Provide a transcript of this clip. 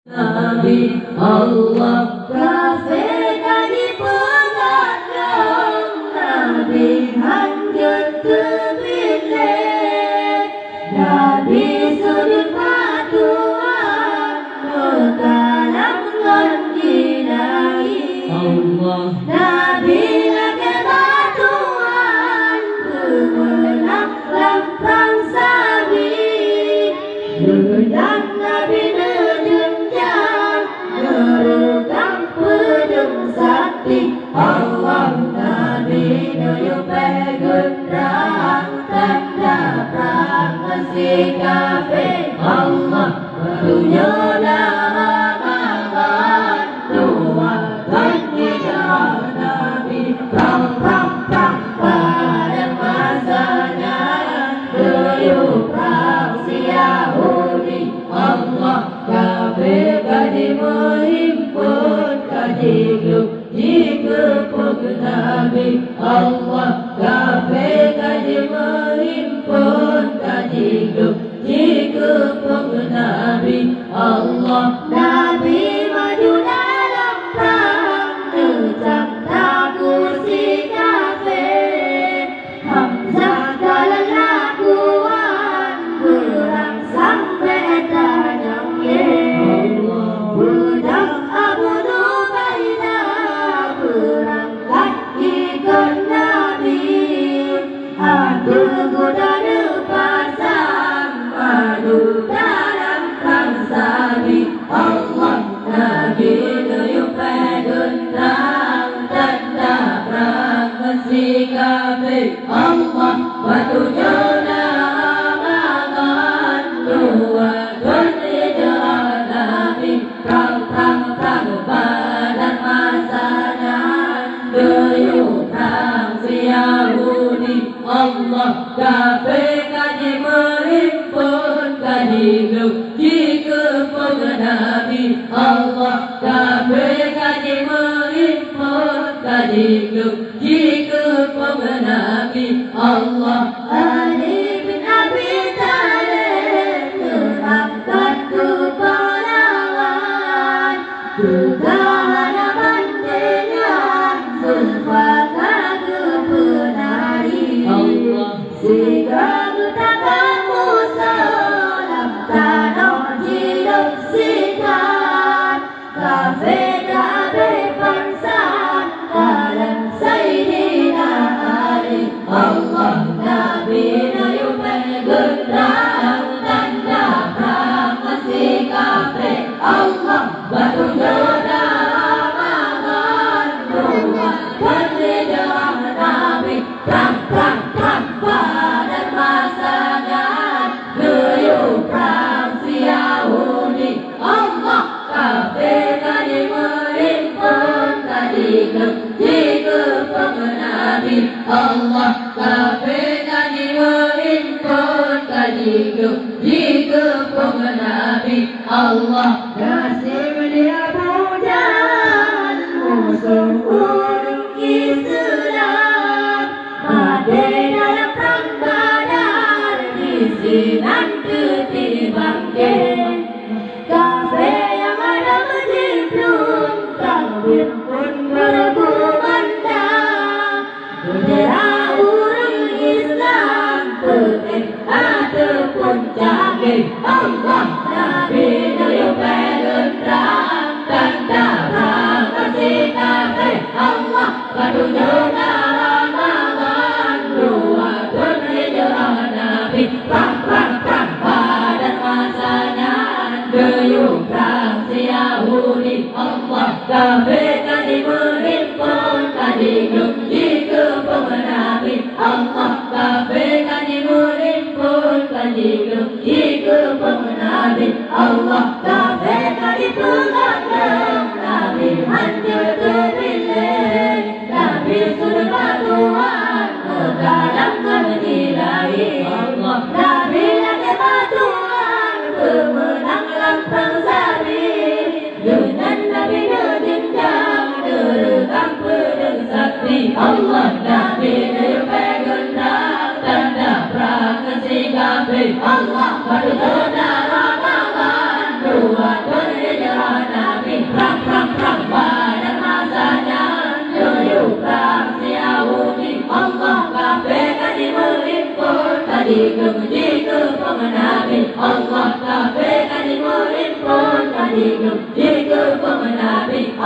Nabi Allah kafirkan di pengagang Nabi hancur terpilih Nabi sudut patuan berkalam menjinai Allah Nabi lagi batuan pemenang lampang sabi dan Nabi Allah Nabi nuyu pegundrang tanda perang masih kafir Allah batunya larangan dua hijrah Nabi perang pada masanya nuyu perang si Yahudi Allah kafir kadi menghimpun kadi grup jika pengenabi Allah kafir kaji menghimpun kaji grup jika pengenabi Allah Nabi maju dalam perang necam takut si kafir Hamzah dalam lakuan perang sampai tanam budak Abu Godana pasang madu dalam pangsabi Allah Nabi nuyu pegundrang tanda perang masih kafir Allah batunya larangan dua hijrah Nabi perang pada masanya nuyu perang si Yahudi Allah kafir kaji menghimpun kaji grup jika pengenabi Allah kafir kaji menghimpun kaji grup jika pengenabi Allah Ali bin Abi Thalib terangkat ke pahlawan juga hadapan dengan Zulfikar kepenari Sehingga bertakkan Musa dalam tanah hidup sikat kafir bangsa dalam Sayyidina Ali Allah Nabi nuyu pegundrang tanda perang masih kafir Allah batunya larangan dua hijrah Nabi perang pada masanya nuyu perang si Yahudi Allah kafir kaji menghimpun kaji grup jika pengenabi Allah kafir kaji menghimpun kaji grup jika pengenabi Allah Nasib dia Jahal musuh urung Islam mati dalam perang Badar isinan ketimbangkan kafir yang ada menjiplung takbir pun berkumandang bendera urung Islam putih ataupun cakir Allah Nabi nuyu pegundrang tanda perang masih kafir Allah batunya larangan dua hijrah Nabi perang pada masanya nuyu perang si Yahudi Allah kafir kaji menghimpun kaji grup jika pengenabi Allah kafir kaji menghimpun kaji grup jika pengenabi Allah kafir kaji pengagang Nabi hancur terpilih Nabi sudut batuan berkalam menjinai Allah Nabi lagi batuan pemenang lampang sabi dengan Nabi jenjang derekam pedang sakti Allah Nabi nuyu pegundrang tanda perang masih kafir Allah batunya larangan dua tadikum jika pemenabi Allah kafirkan murid pun tadikum jika pemenabi